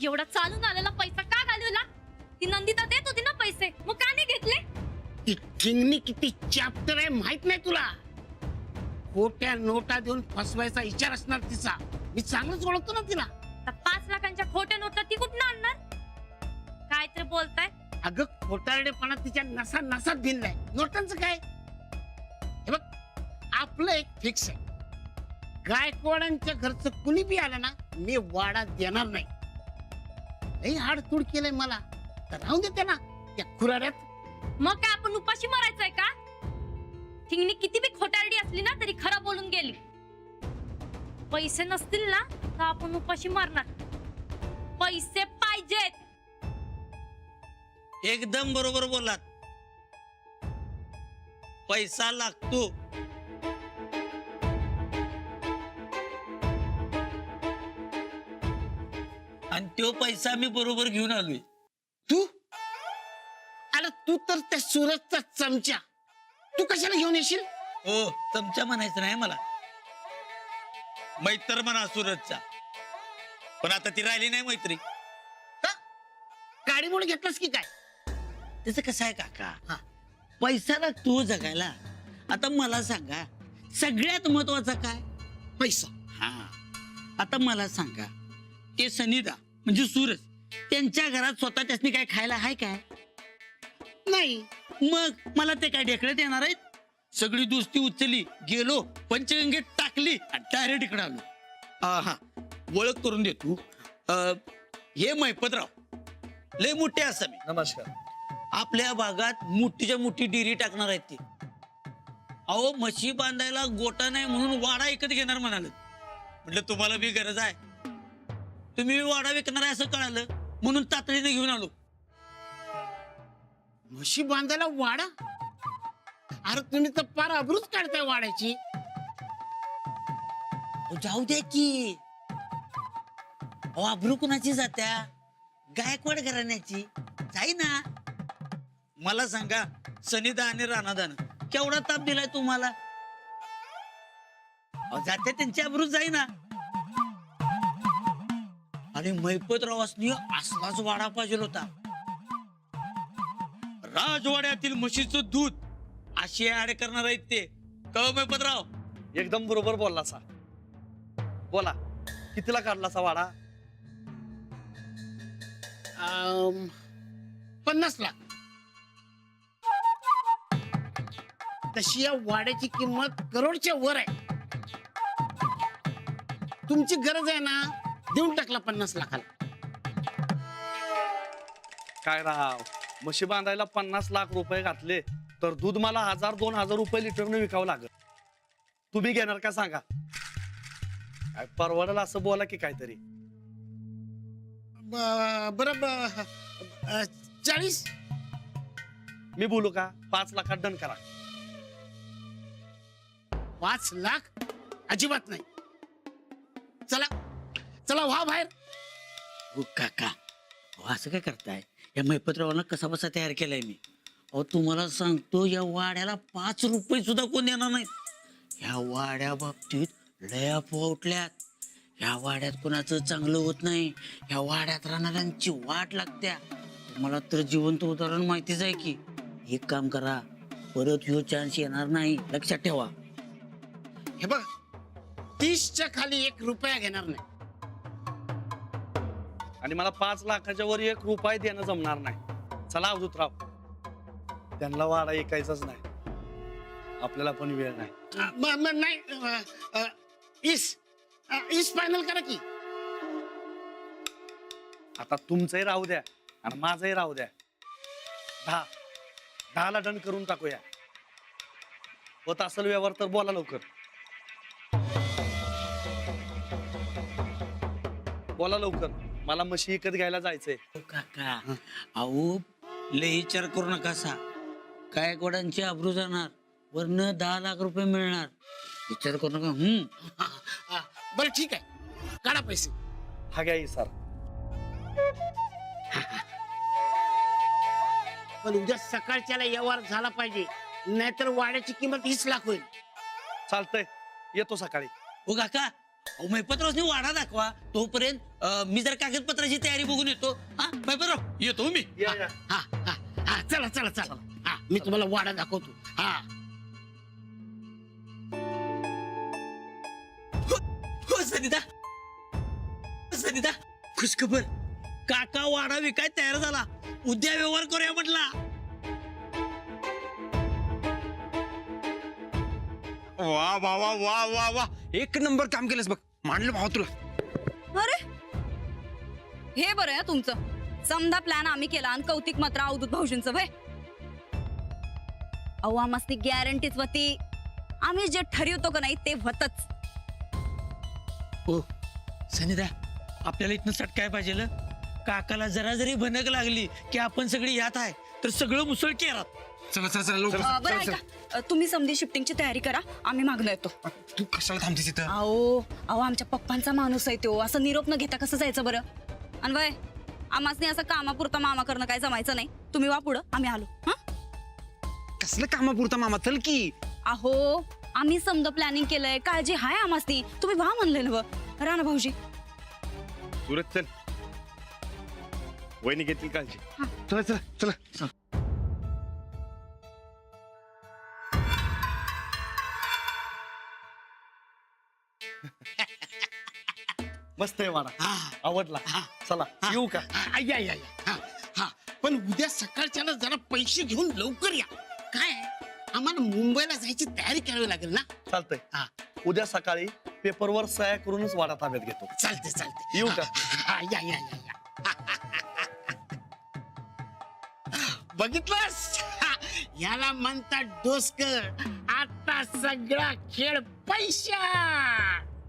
एवढा चालून आलेला पैसा का घालवला? ती नंदिता देत होती ना पैसे, मग का नाही घेतले? ती ठिंगणी किती चॅप्टर आहे माहित नाही तुला? खोट्या नोटा देऊन फसवायचा विचार असणार तिचा. मी चांगलंच ओळखतो ना तिला. 5 लाखांच्या खोट्या नोटा ती कुठून आणणार? काय तर बोलताय? अगं खोटारडेपणा तिच्या नसा नसात भिनलाय. नोटांचं काय? हे बघ, आपलं एक फिक्स आहे. गायकवाडांच्या घरचं कुणी बी आलं ना, मी वाडा देणार नाही. लई हाडतूड केलंय मला, तर राहून देते ना त्या खुराड्यात. मग काय आपण उपाशी मरायचंय का? ठिंगणी किती बी खोटारडी असली ना तरी खरं बोलून गेली. पैसे नसतील ना तर आपण उपाशी मरणार. पैसे पाहिजेत. एकदम बरोबर बोलात. पैसा लागतो. आणि तो पैसा मी बरोबर घेऊन आलोय. तू अरे तू तर त्या सुरतचा चमचा, तू कशाला घेऊन येशील? हो, चमचा म्हणायचं नाही मला, मैत्र म्हणा सुरतचा. पण आता ती राहिली नाही मैत्री. गाडीमुळे घेतलास की काय? त्याचं कसं आहे काका, पैसा लागतो जगायला. आता मला सांगा, सगळ्यात महत्वाचा काय? पैसा. हा, आता मला सांगा, ते सनिदा म्हणजे सूरज, त्यांच्या घरात स्वतः त्यासनी काय खायला आहे काय? नाही. मग मला ते काय ढेकळत येणार आहेत? सगळी दोस्ती उचलली, गेलो पंचगंगेत टाकली आणि डायरेक्ट इकडे आलो. हा, ओळख करून देतो. हे मैपतराव, लय मोठे आसामी. नमस्कार. आपल्या भागात मोठीच्या मोठी डेअरी टाकणार आहेत ते. अहो, म्हशी बांधायला गोटा नाही म्हणून वाडा विकत घेणार म्हणाल. म्हटलं तुम्हाला बी गरज आहे, तुम्ही वाडा विकणार आहे असं कळालं म्हणून तातडीने घेऊन आलो. म्हशी बांधायला वाडा? अरे तुम्ही तर पार अब्रूच काढताय वाड्याची. जाऊ द्या की. अहो, अब्रू कुणाची जात्या? गायकवाड घराण्याची जाई ना. मला सांगा, सनिदा आणि राणादान केवढा ताप दिलाय तुम्हाला? जाते त्यांची अब्रू जाई ना. आणि मैपतरावासनी असलाच वाडा पाहिजे होता. राजवाड्यातील म्हशीचं दूध अशी ऍड करणार आहेत ते. कळ मैपतराव? एकदम बरोबर बोलला सा. बोला, कितीला काढला सा वाडा? 50 लाख. तशी या वाड्याची किंमत करोडच्या वर आहे. तुमची गरज आहे ना, देऊन टाकला 50 लाखाला. काय राव, म्हशी बांधायला 50 लाख रुपये घातले तर दूध मला 1000-2000 रुपये लिटरने विकावं लागल. तुम्ही घेणार का सांगा? काय परवडेल असं बोला की काहीतरी. बरं 40. मी बोलू का? 5 लाखात डन करा. 5 लाख अजिबात नाही. चला चला, व्हा बाहेर. हो काका, अहो, असं काय करताय? या मैपतरावांना कसा बसा तयार केलाय मी. अहो, तुम्हाला सांगतो, या वाड्याला 5 रुपये सुद्धा कोण देणार नाहीत. या वाड्या बाबतीत लय अफवा उठल्यात. या वाड्यात कोणाचं चांगलं होत नाही. या वाड्यात राहणाऱ्यांची वाट लागत्या. तुम्हाला तर जिवंत उदाहरण माहितीच आहे की. एक काम करा, परत ह्यो चान्स येणार नाही, लक्षात ठेवा. हे बघ, 30च्या खाली 1 रुपया घेणार नाही. आणि मला 5 लाखाच्या वर 1 रुपया देणं जमणार नाही. चला अवधूतराव, त्यांना वाडा ऐकायचाच नाही. आपल्याला पण वेळ नाही. नाही. इस फायनल करा की. आता तुमचंही राहू द्या आणि माझंही राहू द्या. 10ला डन करून टाकूया. होत असेल व्यवहार तर बोला लवकर. बोला लवकर, मला म्हशी विकत घ्यायला जायचंय. हो काका, अहो लय विचार करू नका सा. गायकवाडांची अब्रू जाणार, वरनं 10 लाख रुपये मिळणार. विचार करू नका. बरं ठीक आहे, काढा पैसे. हा घ्या सर. पण उद्या सकाळच्याला व्यवहार झाला पाहिजे, नाहीतर वाड्याची किंमत 20 लाख होईल. चालतंय, येतो सकाळी. हो काका, मैपतरावनी वाडा दाखवा, तोपर्यंत मी जर कागदपत्राची तयारी बघून येतो. हा बायबराव येतो मी. या या. हा हा हा चला चला चला. हा मी तुम्हाला वाडा दाखवतो. हा हो सनिता, सनिता खुशखबर, काका वाडा विकाय तयार झाला. उद्या व्यवहार करूया म्हटला. वा वा वा वा वा वा, एक नंबर काम केलंस बघ. मांडलं भाव तुला. अरे हे बरं आहे तुमचं. समधा प्लॅन आम्ही केला आणि कौतिक मात्र अवधूत भाऊजींचं भय. अहो आम्हाला गॅरंटीच होती. आम्ही जे ठरवतो का नाही ते होतच. हो सनिता, आपल्याला इथनं सटकाय पाहिजे. काकाला जरा जरी भनक लागली की आपण सगळी यात आहे तर सगळं मुसळ केरात. चला चला चला लवकर. बरं चल, ऐका, तुम्ही समधी शिफ्टिंगची तयारी करा, आम्ही मागणं येतो. तू कशाला थांबतेस इथं? अहो आमच्या पप्पांचा माणूस आहे तो. असं निरोप न घेता कसं जायचं बरं? आणि वय आम्हासनी असं कामापुरता मामा करणं काय जमायचं नाही. तुम्ही वा पुढं, आम्ही आलो. हा कसलं कामापुरता मामा, चल की. अहो आम्ही समजा प्लॅनिंग केलंय. काळजी हाय आम्हासनी. तुम्ही वा म्हणले ना राणा भाऊजी. सुरत चल, वहिनी घेतील काळजी. चला चला चला. मस्त आहे वाडा, हा आवडला. हा. चला येऊ का? हा, या या या. हा हा पण उद्या सकाळच्याला जरा पैसे घेऊन लवकर या. काय आम्हाला मुंबईला जायची तयारी करावी लागेल ना. चालतंय. हा उद्या सकाळी पेपरवर सह्या करूनच वाडा ताब्यात घेतो. चालते चालते. येऊ का? हा, या या या या. बघितलंस, याला म्हणतात डोसकर. आता सगळा खेळ पैशा.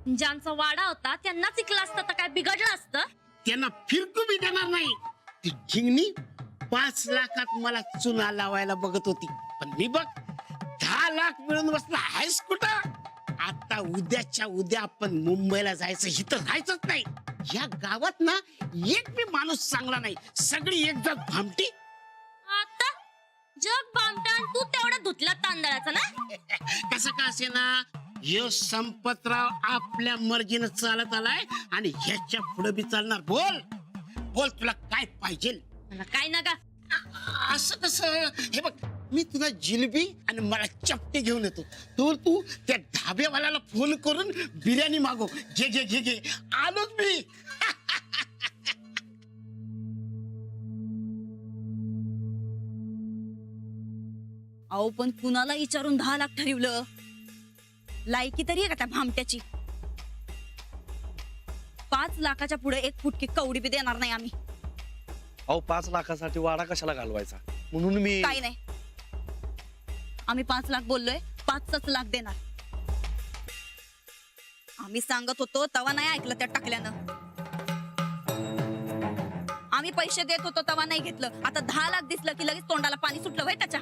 ज्यांचा वाडा होता त्यांना चिकला असतं तर काय बिघडलं असतं? त्यांना फिरकू बी देणार नाही. ती झिंगणी 5 लाखात मला चुना लावायला बघत होती, पण मी बघ 10 लाख मिळून बसला. आहेस कुठं? आता उद्याच्या उद्या आपण मुंबईला जायचं, इथं राहायचंच नाही. या गावात ना एक बी माणूस चांगला नाही. सगळी एक जग भामटी. आता जग बामटान तू तेवढा धुतला तांदळाचा ना. कसं का असे ना, हे संपतराव आपल्या मर्जीनं चालत आलाय आणि ह्याच्या पुढे बी चालणार. बोल बोल, तुला काय पाहिजे? मला काय नका. असं कसं? हे बघ, मी तुला जिलेबी आणि मला चपटी घेऊन येतो. तू त्या ढाब्यावाल्याला फोन करून बिर्याणी मागव. घे घे घे घे, आलोच मी. अहो पण कुणाला विचारून 10 लाख ठरवलं? लायकी तरी आहे का त्या भामट्याची? 5 लाखाच्या पुढे एक फुटकी कवडी बी देणार नाही आम्ही. अहो 5 लाखासाठी वाडा कशाला घालवायचा? म्हणून मी काही नाही. आम्ही 5 लाख बोललोय, 5च लाख देणार. आम्ही सांगत होतो तवा नाही ऐकलं त्या टाकल्यानं. आम्ही पैसे देत होतो तवा नाही घेतलं. आता 10 लाख दिसलं की लगेच तोंडाला पाणी सुटलं व्हय त्याच्या.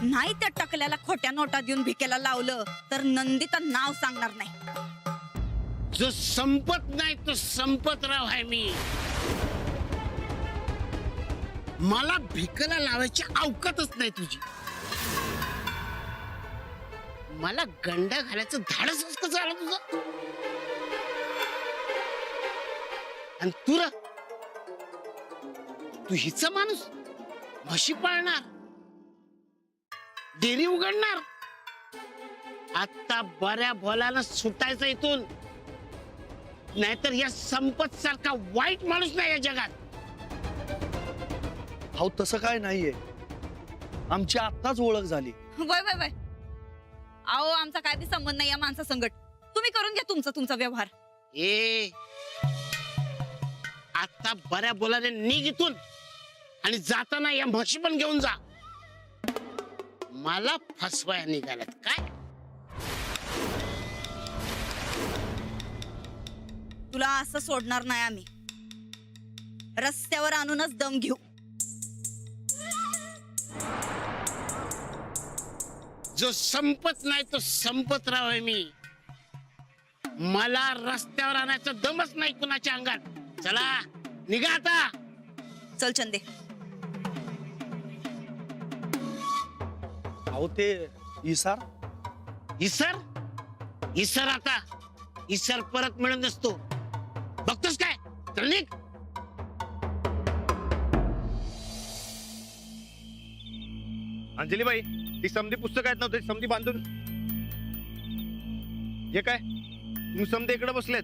नाही त्या टकल्याला खोट्या नोटा देऊन भिकेला लावलं तर नंदीचं नाव सांगणार नाही. जो संपत नाही तो संपतराव आहे मी. मला भिकला लावायची अवकातच नाही तुझी. मला गंडा घालायचं धाडसच कसं आलं तुझं? आणि तू हिचा माणूस, म्हशी पाळणार, डेअरी उघडणार. आता बऱ्या भोल्याला सुटायचं इथून, नाहीतर या संपत सारखा वाईट माणूस नाही या जगात. अहो तसं काय नाहीये, आमची आत्ताच ओळख झाली. वय वय वय. अहो आमचा काय बी संबंध नाही या माणसा संगत. तुम्ही करून घ्या तुमचा व्यवहार. ए आता बऱ्या बोलाने निघ इथून आणि जाताना या म्हशी पण घेऊन जा. मला फसवाया निघाल्यात काय? तुला असं सोडणार नाही आम्ही. रस्त्यावर आणूनच दम घेऊ. जो संपत नाही तो संपतराव आहे मी. मला रस्त्यावर आणायचा दमच नाही कुणाच्या अंगात. चला निघा आता. चल चंदे. अहो ते इसार इसर इसर आता इसर परत मिळत नसतो. बघतोस काय? चल निघ. अंजलीबाई ती समधी पुस्तक आहेत नव्हते समधी बांधून हे काय तुम्ही समधे इकडे बसलेत.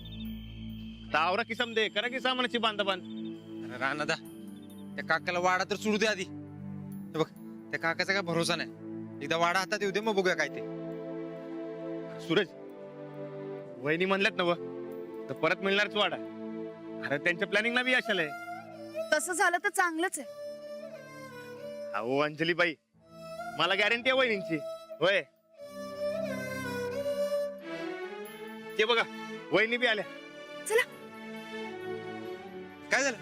तावरा की समधे करा की सामानाची बांधा बांध. अरे राणादा त्या काकाला वाडा तर सोडू दे आधी. हे बघ त्या काकाचा काय भरोसा नाही. एकदा वाडा हातात येऊ दे मग बघूया काय ते. सूरज वहिनी म्हणल्यात नव तर परत मिळणारच वाडा. अरे त्यांच्या प्लॅनिंगला बी अशाल आहे. तसं झालं तर चांगलंच आहे. अहो अंजलीबाई मला गॅरंटी आहे वहिनींची. होय ते बघा वहिनी बी आल्या. काय झालं?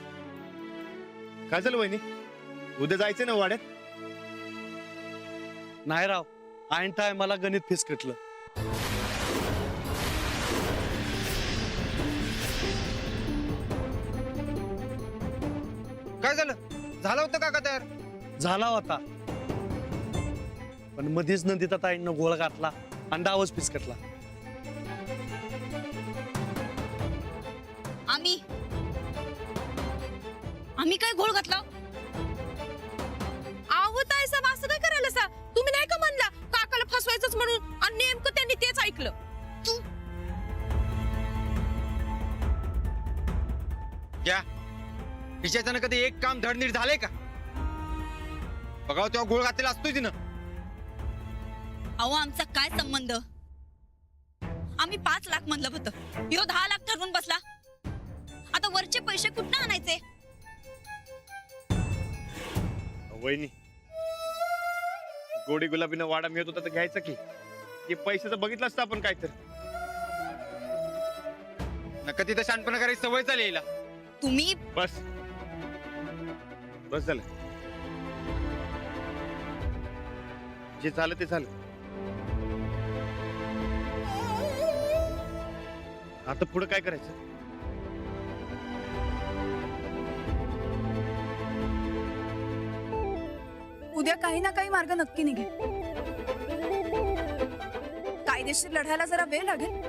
काय झालं वहिनी उद्या जायचं ना वाड्यात? नाही राव, ऐन टायमाला गणित फिसकटलं. काय झालं? झालं होतं काका तयार? झाला होता पण मध्येच नंदिता ताईंना गोळ घातला आणि डावच फिसकटला. आम्ही काय घोळ घातला? आहो ताई साहेब असं काय करायला सा? तुम्ही नाही का म्हणला काकाला फसवायचंच म्हणून आणि नेमकं त्यांनी तेच ऐकलं. क्या हिच्यानं कधी एक काम धडनीट झालंय का? बघाव तेव्हा गोळ घातलेला असतोय तिनं. अहो आमचा काय संबंध? आम्ही 5 लाख म्हणलं होतं, ह्यो 10 लाख ठरवून बसला. आता वरचे पैसे कुठनं आणायचे? वहिनी गोडी गुलाबीनं वाडा मिळत होता तर घ्यायचा की. हे पैशाचं बघितलं असतं आपण काय तर. नका तिथं शानपणा करायची सवय चालेल हिला. तुम्ही बस बस झालं. जे झालं ते झालं. आता पुढे काय करायचं? उद्या काही ना काही मार्ग नक्की निघेल. कायदेशीर लढायला जरा वेळ लागेल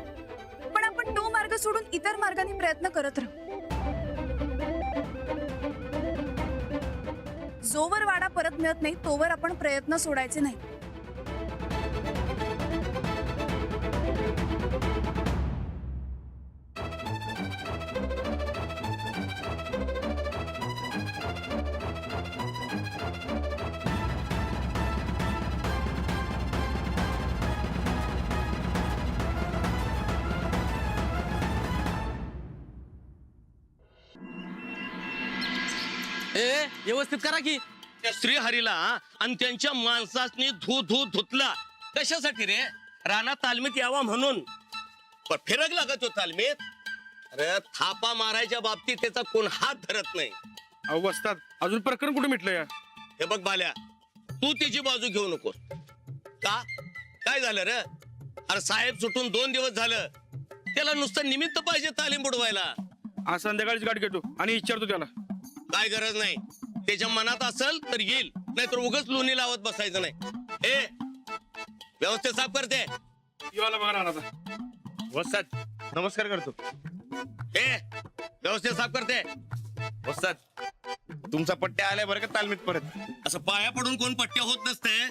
पण आपण तो मार्ग सोडून इतर मार्गाने प्रयत्न करत राहू. जोवर वाडा परत मिळत नाही तोवर आपण प्रयत्न सोडायचे नाही. व्यवस्थित करा की. त्या श्रीहरीला आणि त्यांच्या माणसाने धुतला कशासाठी रे? राणा तालमीत यावा म्हणून. पण फिरकला का तो तालमीत? अरे थापा मारायच्या बाबतीत त्याचा कोण हात धरत नाही. अहो वस्ताद अजून प्रकरण कुठे मिटलं या? हे बघ बाल्या, तू त्याची बाजू घेऊ नको. का काय झालं रे? अरे साहेब सुटून 2 दिवस झालं. त्याला नुसतं निमित्त पाहिजे तालीम बुडवायला. आज संध्याकाळीच गाठ घेतो आणि विचारतो त्याला. काय गरज नाही. त्याच्या मनात असेल तर येईल, नाहीतर उगाच लोणी लावत बसायचं नाही. ए व्यवस्थित साफ करते. वस्ताद नमस्कार करतो. ए व्यवस्थित साफ करते. वस्ताद तुमचा पट्ट्या आलाय बरं का तालमीत परत. असं पाया पडून कोण पट्ट्या होत नसते.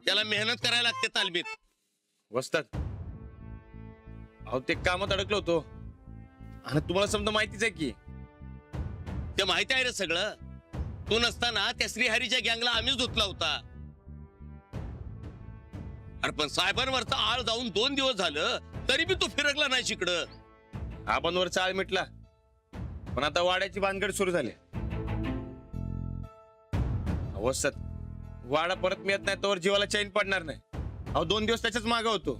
त्याला मेहनत करायला लागते तालमीत. वस्ताद अहो ते कामात अडकलो होतो आणि तुम्हाला समजा माहितीच आहे की. ते माहिती आहे रे सगळं. तू नसताना त्या श्रीहरीच्या गँगला आम्हीच धुतला होता. अरे पण साहेबांवरचा आळ जाऊन 2 दिवस झालं तरी बी तू फिरकला नाही इकडं. आपण वरचा आळ मिटला पण आता वाड्याची भानगड सुरू झाली. वस्ताद वाडा परत मिळत नाही तोवर जीवाला चैन पडणार नाही. अहो 2 दिवस त्याच्याच मागे होतो.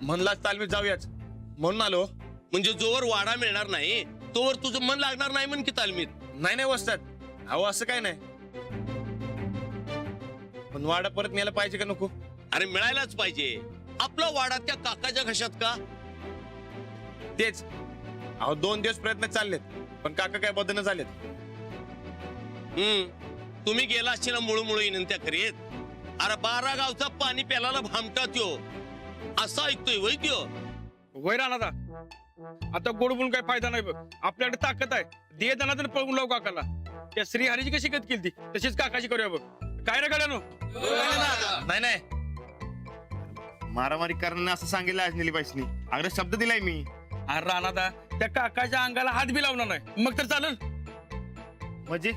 म्हणलाच तालमीत जाऊयाच म्हणून आलो. म्हणजे जोवर वाडा मिळणार नाही तोवर तुझं मन लागणार नाही म्हण की तालमीत. नाही नाही वस्ताद अहो असं काय नाही. पण वाडा परत मिळायला पाहिजे का नको? अरे मिळायलाच पाहिजे. आपला वाडा त्या काकाच्या घशात का? तेच अहो 2 दिवस प्रयत्न चाललेत पण काका काय बदन झालेत. तुम्ही गेला असशील मुळू विनंत्या करीत. अरे 12 गावचा पाणी प्याला भामटा त्यो. असा ऐकतोय वै त्यो. वय राहणार आता गोड बोलून काही फायदा नाही बघ. आपल्याकडे ताकद आहे. दे दनादन पळून लावू काकाला. त्या श्रीहरीची कशी गत केली तशीच काकाची करूया बघ. काय रे गड्यानो? नाही नाही, मारामारी करण्याने असं सांगितलं अंजली बाईसनी. अगदी शब्द दिलाय मी. अरे राहणार त्या काकाच्या अंगाला हात बी लावणार नाही मग तर चालेल. म्हणजे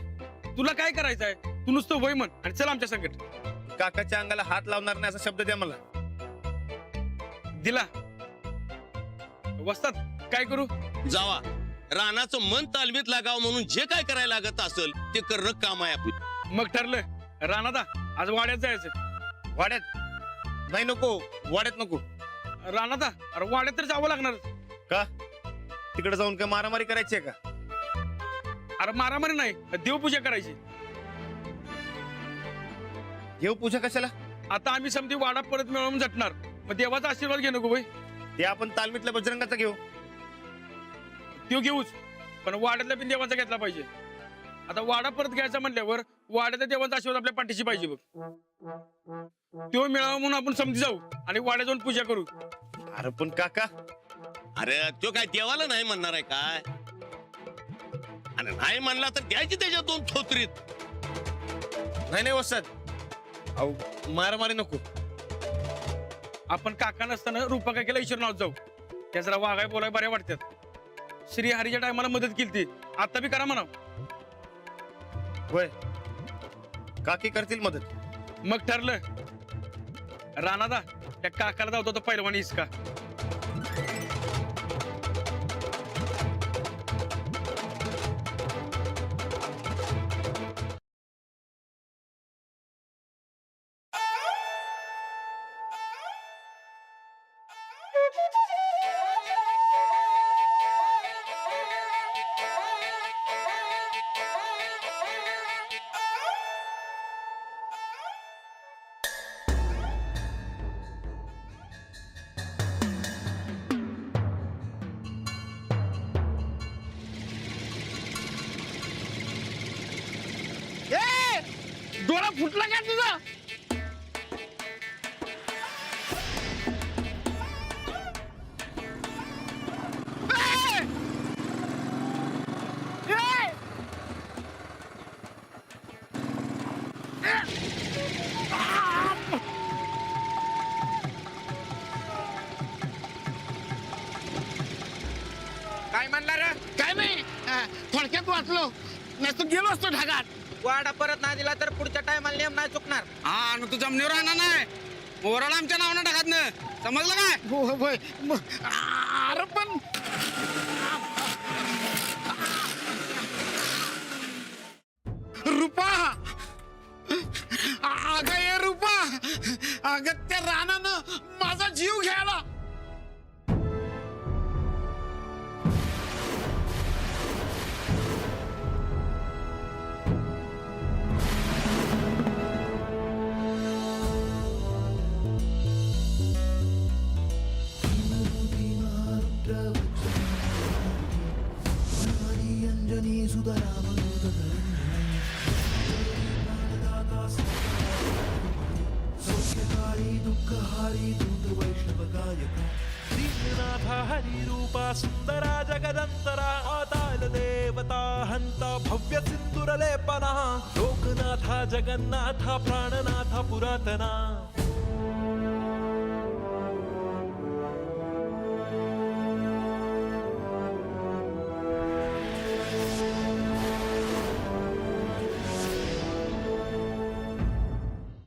तुला काय करायचंय? तू नुसतं वय म्हण आणि चल आमच्या संकट. काकाच्या अंगाला हात लावणार नाही असा शब्द द्या मला. दिला. वस्तात काय करू? जावा, रानाचं मन तालमीत लागावं म्हणून जे काय करायला लागत असेल ते करणं काम आहे आपलं. मग ठरलं राणादा आज वाड्यात जायचं. वाड्यात नाही, नको वाड्यात नको. राणादा अरे वाड्यात तर जावं लागणार. का तिकडे जाऊन काय मारामारी करायची आहे का? अरे मारामारी नाही, देवपूजा करायची. देवपूजा कशाला? आता आम्ही समधी वाडा परत मिळवून झटणार. मग देवाचा आशीर्वाद घे नको बाई. ते आपण तालमीतल्या बजरंगाचा घेऊ. तो घेऊच पण वाड्यातल्या पण देवाचा घेतला पाहिजे. आता वाडा परत घ्यायचा म्हटल्यावर वाड्याच्या देवाचा आशीर्वाद आपल्या पाठीशी पाहिजे बघ. तो मिळावा म्हणून आपण समजी जाऊ आणि वाड्यात जाऊन पूजा करू. अरे पण काका, अरे तो काय देवाला नाही म्हणणार आहे काय? आणि नाही म्हणला तर द्यायची त्याच्या दोन थोतरीत. नाही नाही वसत, अहो मारामारी नको. आपण काका नसताना रूपा काकीला ईश्वरनाथ जाऊ. त्या जरा वागाय बोलाय बऱ्या वाटतात. श्रीहरीच्या टायमाला मदत केली ती, आता बी करा म्हणा. होय, काकी करतील मदत. मग ठरलं. राणादा त्या काकाला जाऊ तो पैलवानी इसका. डोळा फुटला का तुझा? काय म्हणला रे? काय नाही, थोडक्यात वाचलो नसतो गेलो असतो ढगात. वाडा परत नाही दिला तर पुढच्या टायमाला नियम नाही चुकणार. हा तू जमनीवर राहणार नाही. ओव्हरऑल आमच्या नावानं टाकत ना, समजलं काय? होय. अरे पण रुपा, अगं ये रुपा, अगं त्या रानानं माझा जीव घ्यायला. हरिरूपा सुंदरा जगदंतरा आदाल देवता हंता भव्य सिंदूरलेपना लोकनाथा जगन्नाथा प्राणनाथा पुरातना